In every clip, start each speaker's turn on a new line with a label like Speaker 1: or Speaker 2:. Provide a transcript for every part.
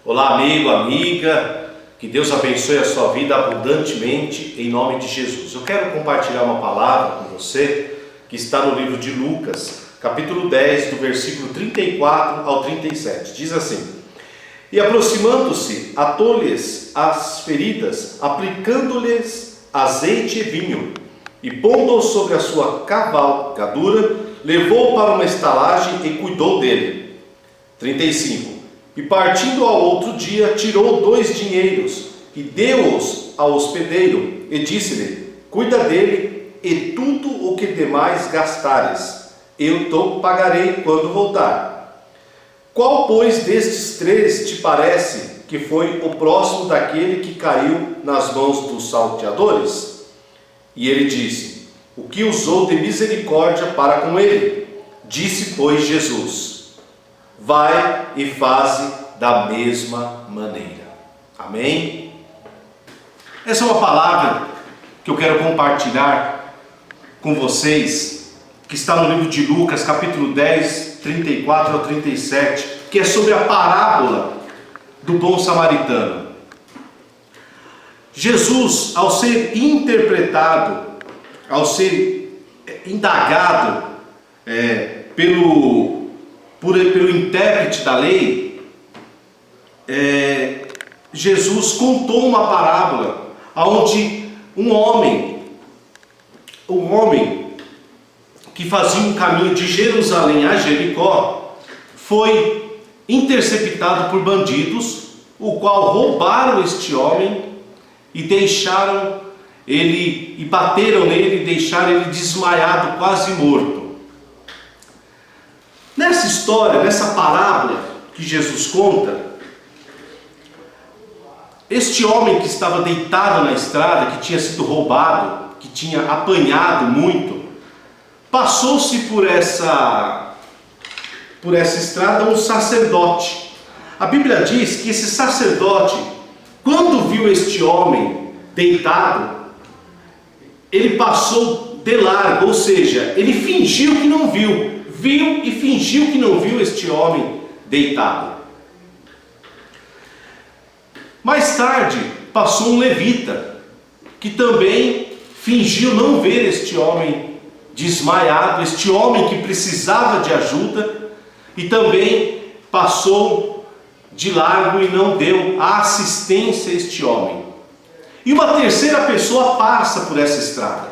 Speaker 1: Olá, amigo, amiga, que Deus abençoe a sua vida abundantemente em nome de Jesus. Eu quero compartilhar uma palavra com você que está no livro de Lucas, capítulo 10, do versículo 34 ao 37. Diz assim: E aproximando-se, atou-lhes as feridas, aplicando-lhes azeite e vinho, e pondo-o sobre a sua cavalgadura, levou-o para uma estalagem e cuidou dele. 35. E partindo ao outro dia, tirou 2 dinheiros e deu-os ao hospedeiro, e disse-lhe: Cuida dele, e tudo o que demais gastares, eu te pagarei quando voltar. Qual, pois, destes 3 te parece que foi o próximo daquele que caiu nas mãos dos salteadores? E ele disse: O que usou de misericórdia para com ele. Disse, pois, Jesus: Vai e faze da mesma maneira. Amém? Essa é uma palavra que eu quero compartilhar com vocês, que está no livro de Lucas, capítulo 10, 34 ao 37, que é sobre a parábola do bom samaritano. Jesus, ao ser interpretado, ao ser indagado pelo intérprete da lei, Jesus contou uma parábola onde um homem que fazia um caminho de Jerusalém a Jericó foi interceptado por bandidos, o qual roubaram este homem e deixaram ele, e bateram nele e deixaram ele desmaiado, quase morto. Nessa história, nessa parábola que Jesus conta, este homem que estava deitado na estrada, que tinha sido roubado, que tinha apanhado muito, passou-se por essa estrada um sacerdote. A Bíblia diz que esse sacerdote, quando viu este homem deitado, ele passou de largo, ou seja, ele fingiu que não viu. Viu e fingiu que não viu este homem deitado. Mais tarde, passou um levita, que também fingiu não ver este homem desmaiado, este homem que precisava de ajuda, e também passou de largo e não deu a assistência a este homem. E uma terceira pessoa passa por essa estrada.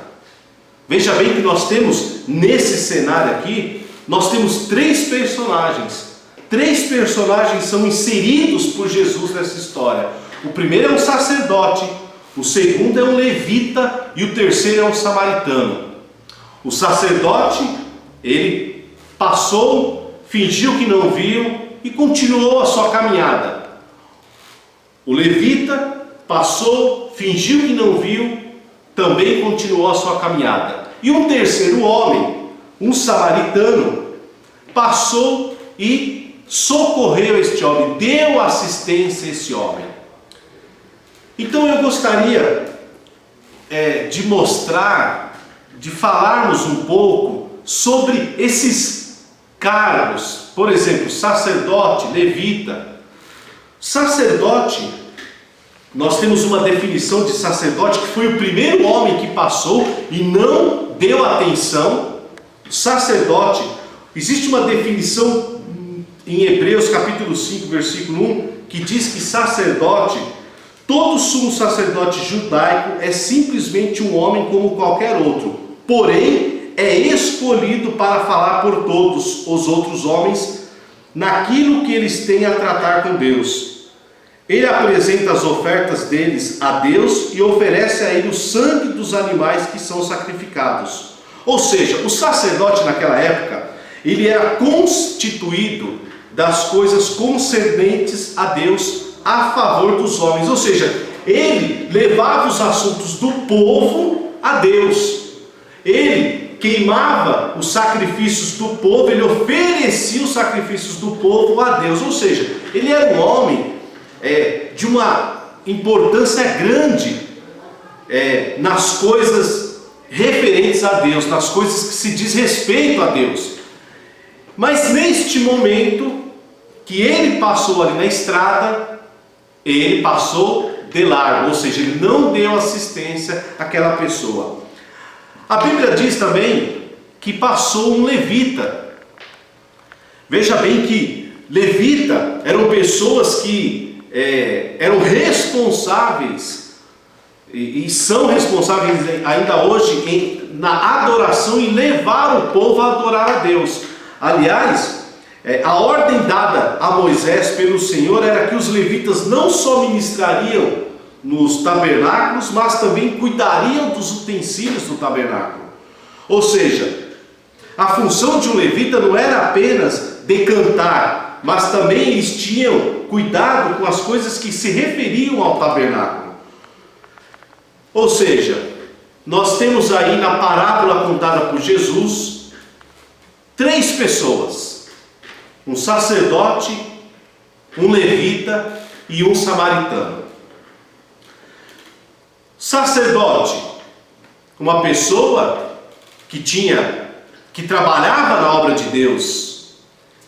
Speaker 1: Veja bem que nós temos, nesse cenário aqui, nós temos 3 personagens. 3 personagens são inseridos por Jesus nessa história. O primeiro é um sacerdote, o segundo é um levita e o terceiro é um samaritano. O sacerdote, ele passou, fingiu que não viu e continuou a sua caminhada. O levita passou, fingiu que não viu, também continuou a sua caminhada. E um terceiro homem, um samaritano, passou e socorreu este homem, deu assistência a esse homem. Então eu gostaria de mostrar, de falarmos um pouco sobre esses cargos. Por exemplo, sacerdote, levita. Sacerdote, nós temos uma definição de sacerdote que foi o primeiro homem que passou e não deu atenção. Sacerdote, existe uma definição em Hebreus capítulo 5, versículo 1, que diz que sacerdote, todo sumo sacerdote judaico é simplesmente um homem como qualquer outro, porém é escolhido para falar por todos os outros homens naquilo que eles têm a tratar com Deus. Ele apresenta as ofertas deles a Deus e oferece a ele o sangue dos animais que são sacrificados. Ou seja, o sacerdote naquela época, ele era constituído das coisas concernentes a Deus a favor dos homens. Ou seja, ele levava os assuntos do povo a Deus. Ele queimava os sacrifícios do povo, ele oferecia os sacrifícios do povo a Deus. Ou seja, ele era um homem de uma importância grande nas coisas referentes a Deus, nas coisas que se diz respeito a Deus. Mas neste momento que ele passou ali na estrada, ele passou de largo, ou seja, ele não deu assistência àquela pessoa. A Bíblia diz também que passou um levita. Veja bem que levita eram pessoas que eram responsáveis e são responsáveis ainda hoje na adoração e levar o povo a adorar a Deus. Aliás, a ordem dada a Moisés pelo Senhor era que os levitas não só ministrariam nos tabernáculos, mas também cuidariam dos utensílios do tabernáculo. Ou seja, a função de um levita não era apenas de cantar, mas também eles tinham cuidado com as coisas que se referiam ao tabernáculo. Ou seja, nós temos aí na parábola contada por Jesus 3 pessoas: um sacerdote, um levita e um samaritano. Sacerdote, uma pessoa que trabalhava na obra de Deus,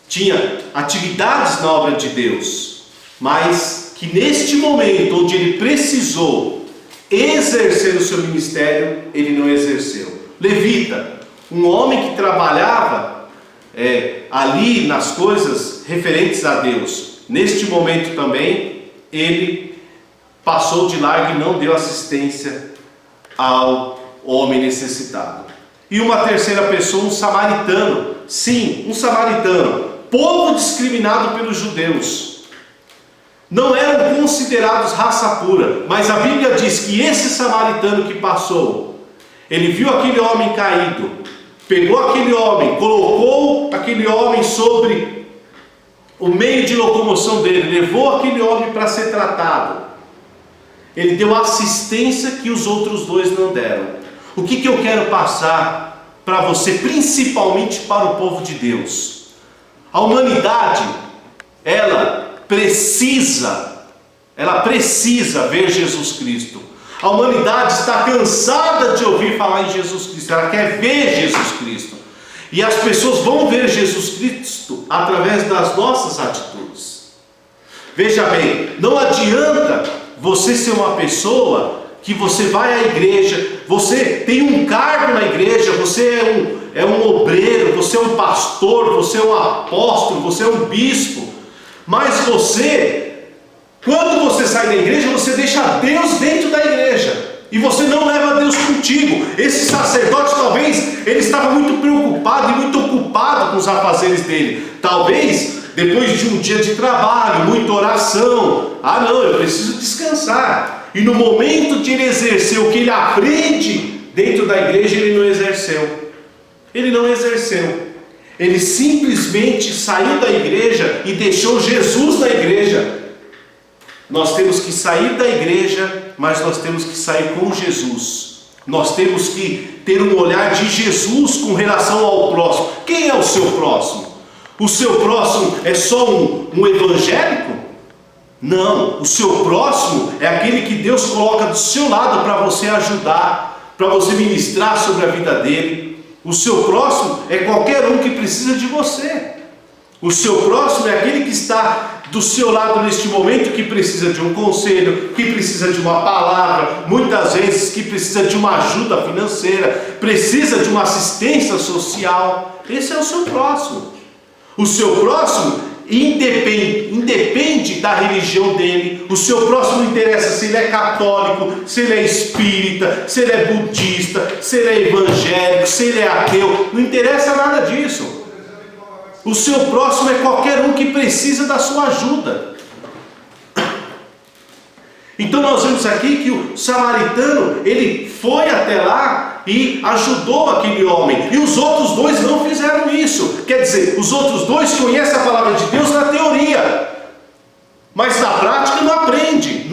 Speaker 1: tinha atividades na obra de Deus, mas que neste momento onde ele precisou exercer o seu ministério, ele não exerceu. Levita, um homem que trabalhava ali nas coisas referentes a Deus, neste momento também ele passou de largo e não deu assistência ao homem necessitado. E uma terceira pessoa, um samaritano. Sim, um samaritano, povo discriminado pelos judeus. Não eram considerados raça pura, mas a Bíblia diz que esse samaritano que passou, ele viu aquele homem caído, pegou aquele homem, colocou aquele homem sobre o meio de locomoção dele, levou aquele homem para ser tratado. Ele deu assistência que os outros 2 não deram. O que eu quero passar para você, principalmente para o povo de Deus? A humanidade, ela precisa ver Jesus Cristo. A humanidade está cansada de ouvir falar em Jesus Cristo, ela quer ver Jesus Cristo. E as pessoas vão ver Jesus Cristo através das nossas atitudes. Veja bem, não adianta você ser uma pessoa que você vai à igreja, você tem um cargo na igreja, você é um obreiro, você é um pastor, você é um apóstolo, você é um bispo, mas quando você sai da igreja, você deixa Deus dentro da igreja, e você não leva Deus contigo. Esse sacerdote, talvez, ele estava muito preocupado e muito ocupado com os afazeres dele, talvez, depois de um dia de trabalho, muita oração, não, eu preciso descansar. E no momento de ele exercer o que ele aprende dentro da igreja, ele não exerceu. Ele não exerceu. Ele simplesmente saiu da igreja e deixou Jesus na igreja. Nós temos que sair da igreja, mas nós temos que sair com Jesus. Nós temos que ter um olhar de Jesus com relação ao próximo. Quem é o seu próximo? O seu próximo é só um evangélico? Não, o seu próximo é aquele que Deus coloca do seu lado para você ajudar, para você ministrar sobre a vida dele. O seu próximo é qualquer um que precisa de você. O seu próximo é aquele que está do seu lado neste momento, que precisa de um conselho, que precisa de uma palavra, muitas vezes que precisa de uma ajuda financeira, precisa de uma assistência social. Esse é o seu próximo. O seu próximo independe da religião dele. O seu próximo não interessa se ele é católico, se ele é espírita, se ele é budista, se ele é evangélico, se ele é ateu, não interessa nada disso. O seu próximo é qualquer um que precisa da sua ajuda. Então nós vemos aqui que o samaritano, ele foi até lá e ajudou aquele homem, e os outros 2 não fizeram isso. Quer dizer, os outros 2 conhecem a palavra de Deus na teoria, mas na prática não aprende.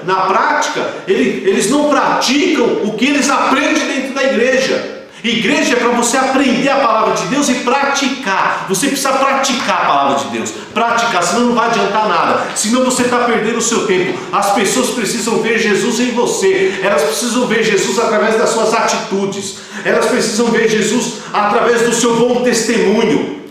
Speaker 1: Na prática eles não praticam o que eles aprendem dentro da igreja. Igreja é para você aprender a palavra de Deus e praticar. Você precisa praticar a palavra de Deus. Praticar, senão não vai adiantar nada. Senão você está perdendo o seu tempo. As pessoas precisam ver Jesus em você. Elas precisam ver Jesus através das suas atitudes. Elas precisam ver Jesus através do seu bom testemunho.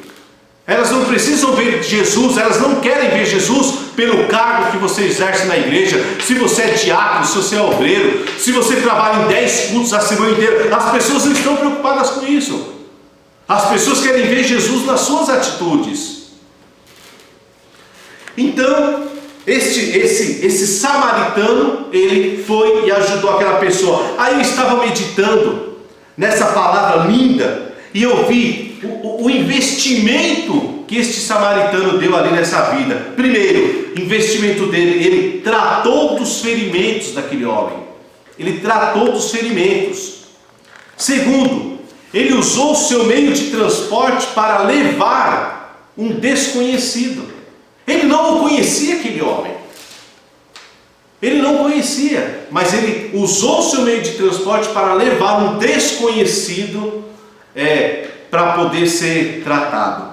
Speaker 1: Elas não precisam ver Jesus, elas não querem ver Jesus pelo cargo que você exerce na igreja. Se você é diácono, se você é obreiro, se você trabalha em 10 cultos a semana inteira, as pessoas não estão preocupadas com isso. As pessoas querem ver Jesus nas suas atitudes. Então, esse samaritano, ele foi e ajudou aquela pessoa. Aí eu estava meditando nessa palavra linda e eu vi o investimento que este samaritano deu ali nessa vida. Primeiro, investimento dele, ele tratou dos ferimentos daquele homem. Ele tratou dos ferimentos. Segundo, ele usou o seu meio de transporte para levar um desconhecido. Ele não o conhecia, aquele homem. Ele não conhecia, mas ele usou o seu meio de transporte para levar um desconhecido para poder ser tratado.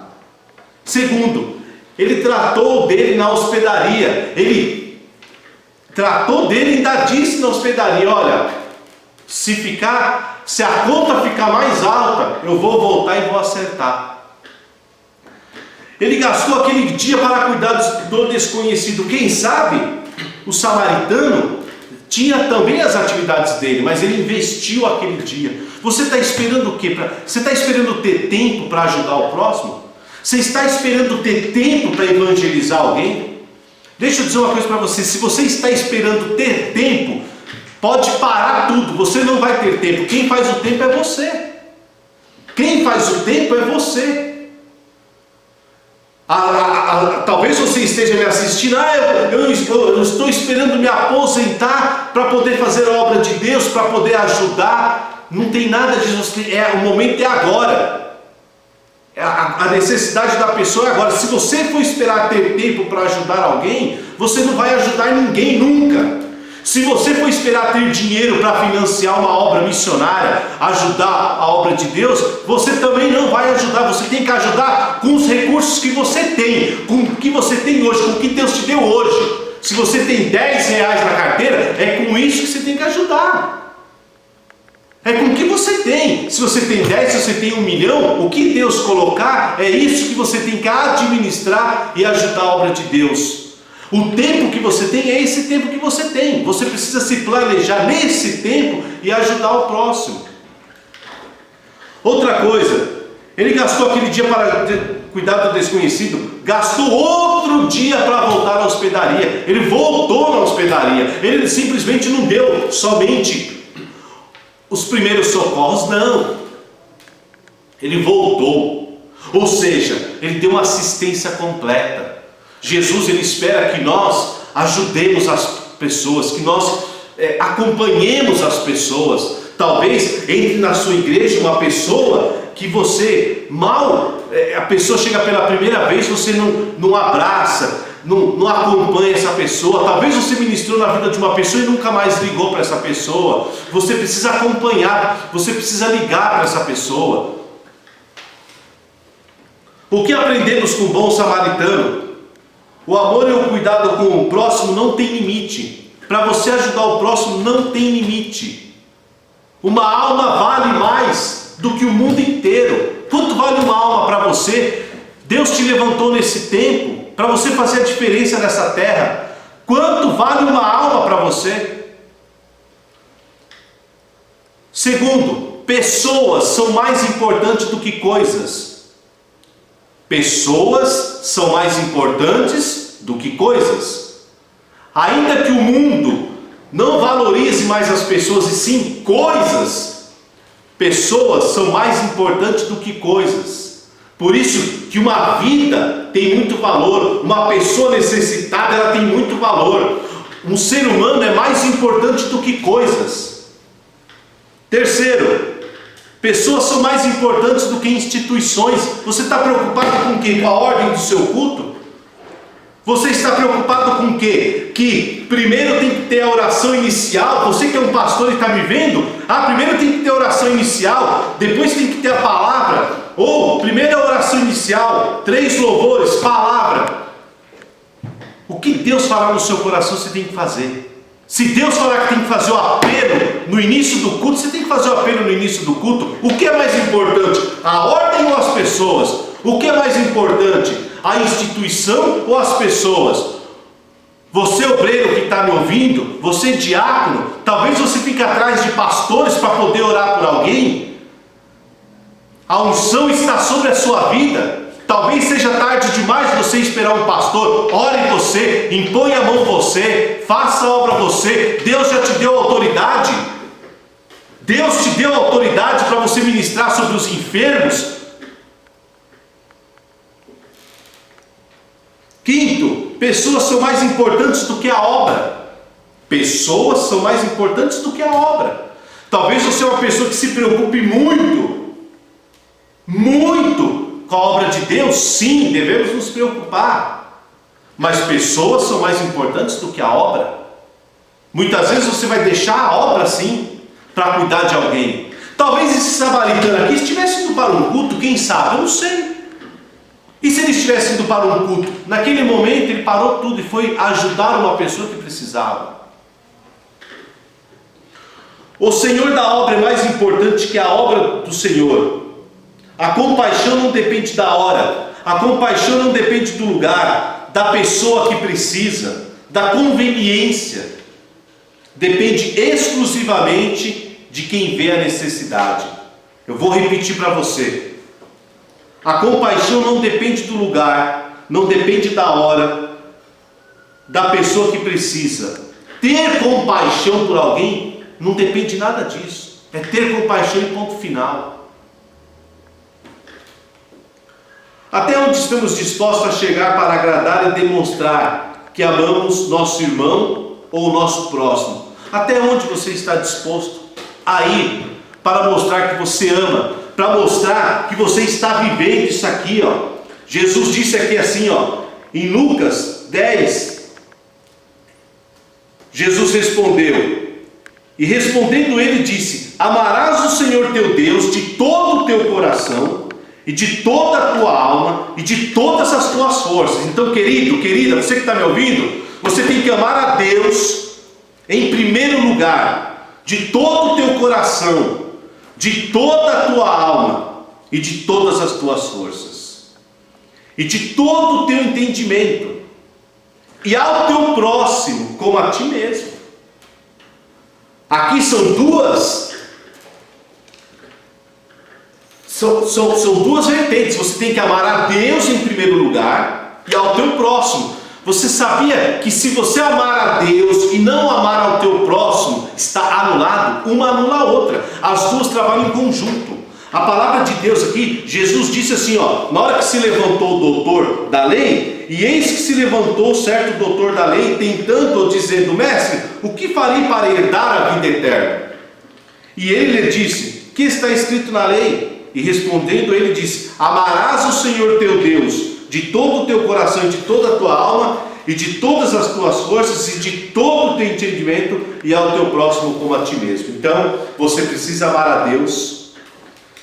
Speaker 1: Segundo, ele tratou dele na hospedaria. Ele tratou dele e ainda disse na hospedaria: olha, se a conta ficar mais alta, eu vou voltar e vou acertar. Ele gastou aquele dia para cuidar do desconhecido. Quem sabe o samaritano tinha também as atividades dele, mas ele investiu aquele dia. Você está esperando o quê? Você está esperando ter tempo para ajudar o próximo? Você está esperando ter tempo para evangelizar alguém? Deixa eu dizer uma coisa para você: se você está esperando ter tempo, pode parar tudo, você não vai ter tempo. Quem faz o tempo é você. Quem faz o tempo é você. Talvez você esteja me assistindo: eu estou esperando me aposentar para poder fazer a obra de Deus, para poder ajudar. Não tem nada disso. O momento é agora. A necessidade da pessoa é agora. Se você for esperar ter tempo para ajudar alguém, você não vai ajudar ninguém nunca. Se você for esperar ter dinheiro para financiar uma obra missionária, ajudar a obra de Deus, você também não vai ajudar. Você tem que ajudar com os recursos que você tem, com o que você tem hoje, com o que Deus te deu hoje. Se você tem 10 reais na carteira, é com isso que você tem que ajudar. É com o que você tem. Se você tem 10, se você tem 1 milhão, o que Deus colocar, é isso que você tem que administrar e ajudar a obra de Deus. O tempo que você tem é esse tempo que você tem. Você precisa se planejar nesse tempo e ajudar o próximo. Outra coisa, ele gastou aquele dia para cuidar do desconhecido, gastou outro dia para voltar à hospedaria. Ele voltou na hospedaria. Ele simplesmente não deu somente os primeiros socorros, não. Ele voltou. Ou seja, ele deu uma assistência completa. Jesus, ele espera que nós ajudemos as pessoas, que nós acompanhemos as pessoas. Talvez entre na sua igreja uma pessoa que você a pessoa chega pela primeira vez, você não abraça, não acompanha essa pessoa. Talvez você ministrou na vida de uma pessoa e nunca mais ligou para essa pessoa. Você precisa acompanhar, você precisa ligar para essa pessoa. O que aprendemos com o bom samaritano? O amor e o cuidado com o próximo não tem limite. Para você ajudar o próximo não tem limite. Uma alma vale mais do que o mundo inteiro. Quanto vale uma alma para você? Deus te levantou nesse tempo para você fazer a diferença nessa terra. Quanto vale uma alma para você? Segundo, pessoas são mais importantes do que coisas. Pessoas são mais importantes do que coisas. Ainda que o mundo não valorize mais as pessoas e sim coisas, pessoas são mais importantes do que coisas. Por isso que uma vida tem muito valor, uma pessoa necessitada, ela tem muito valor. Um ser humano é mais importante do que coisas. Terceiro, pessoas são mais importantes do que instituições. Você está preocupado com o quê? Com a ordem do seu culto? Você está preocupado com o quê? Que primeiro tem que ter a oração inicial. Você que é um pastor e está me vendo, primeiro tem que ter a oração inicial, depois tem que ter a palavra. Ou primeiro a oração inicial, 3 louvores, palavra. O que Deus falar no seu coração você tem que fazer. Se Deus falar que tem que fazer o apelo no início do culto, você tem que fazer o apelo no início do culto. O que é mais importante? A ordem ou as pessoas? O que é mais importante? A instituição ou as pessoas? Você, obreiro que está me ouvindo, você, diácono, talvez você fique atrás de pastores para poder orar por alguém. A unção está sobre a sua vida. Talvez seja tarde demais você esperar um pastor. Ore em você, impõe a mão em você, faça a obra você. Deus já te deu autoridade. Deus te deu autoridade para você ministrar sobre os enfermos. Quinto, pessoas são mais importantes do que a obra. Pessoas são mais importantes do que a obra. Talvez você é uma pessoa que se preocupe muito com a obra de Deus. Sim, devemos nos preocupar. Mas pessoas são mais importantes do que a obra. Muitas vezes você vai deixar a obra sim, para cuidar de alguém. Talvez esse samaritano aqui estivesse indo para um culto, quem sabe, eu não sei. E se ele estivesse indo para um culto? Naquele momento ele parou tudo e foi ajudar uma pessoa que precisava. O Senhor da obra é mais importante que a obra do Senhor. A compaixão não depende da hora. A compaixão não depende do lugar, da pessoa que precisa, da conveniência. Depende exclusivamente de quem vê a necessidade. Eu vou repetir para você. A compaixão não depende do lugar, não depende da hora, da pessoa que precisa. Ter compaixão por alguém não depende nada disso. É ter compaixão e ponto final. Até onde estamos dispostos a chegar para agradar e demonstrar que amamos nosso irmão ou o nosso próximo? Até onde você está disposto a ir para mostrar que você ama? Para mostrar que você está vivendo isso aqui, ó. Jesus disse aqui assim, ó, em Lucas 10, Jesus respondeu, e respondendo ele disse: amarás o Senhor teu Deus de todo o teu coração, e de toda a tua alma, e de todas as tuas forças. Então, querido, querida, você que está me ouvindo, você tem que amar a Deus em primeiro lugar, de todo o teu coração, de toda a tua alma e de todas as tuas forças, e de todo o teu entendimento, e ao teu próximo como a ti mesmo. Aqui são duas vertentes. Você tem que amar a Deus em primeiro lugar e ao teu próximo. Você sabia que se você amar a Deus e não amar ao teu próximo, está anulado? Uma anula a outra. As duas trabalham em conjunto. A palavra de Deus aqui, Jesus disse assim, ó, na hora que se levantou o doutor da lei, e eis que se levantou certo doutor da lei, tentando, dizendo: mestre, o que farei para herdar a vida eterna? E ele lhe disse: que está escrito na lei? E respondendo ele disse: amarás o Senhor teu Deus de todo o teu coração, e de toda a tua alma, e de todas as tuas forças, e de todo o teu entendimento, e ao teu próximo como a ti mesmo. Então, você precisa amar a Deus,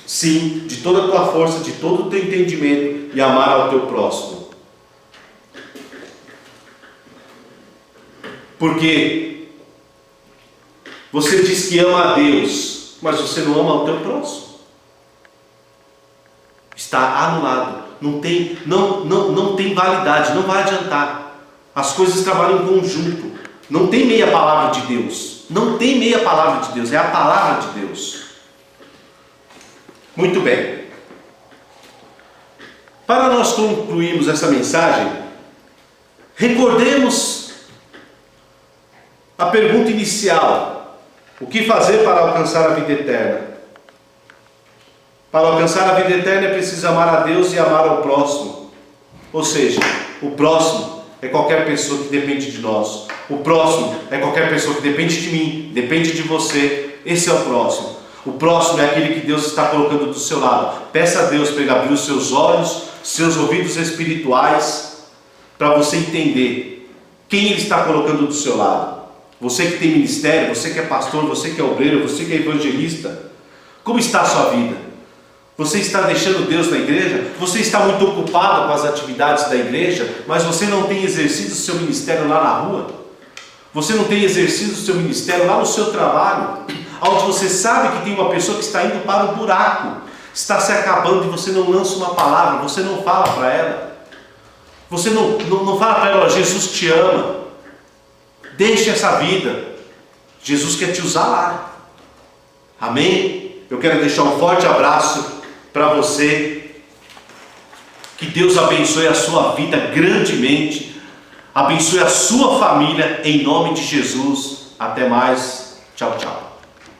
Speaker 1: sim, de toda a tua força, de todo o teu entendimento, e amar ao teu próximo. Porque você diz que ama a Deus, mas você não ama ao teu próximo. Está anulado. Não tem validade, não vai adiantar. As coisas trabalham em conjunto. Não tem meia palavra de Deus. Não tem meia palavra de Deus, é a palavra de Deus. Muito bem. Para nós concluirmos essa mensagem, recordemos a pergunta inicial: o que fazer para alcançar a vida eterna? Para alcançar a vida eterna é preciso amar a Deus e amar ao próximo. Ou seja, o próximo é qualquer pessoa que depende de nós. O próximo é qualquer pessoa que depende de mim, depende de você. Esse é o próximo. O próximo é aquele que Deus está colocando do seu lado. Peça a Deus para ele abrir os seus olhos, seus ouvidos espirituais, para você entender quem Ele está colocando do seu lado. Você que tem ministério, você que é pastor, você que é obreiro, você que é evangelista, como está a sua vida? Você está deixando Deus na igreja? Você está muito ocupado com as atividades da igreja, mas você não tem exercido o seu ministério lá na rua? Você não tem exercido o seu ministério lá no seu trabalho, onde você sabe que tem uma pessoa que está indo para o buraco? está se acabando e você não lança uma palavra, você não fala para ela, você não fala para ela: Jesus te ama, deixe essa vida, Jesus quer te usar lá. Amém? Eu quero deixar um forte abraço para você, que Deus abençoe a sua vida grandemente, abençoe a sua família, em nome de Jesus. Até mais, tchau, tchau.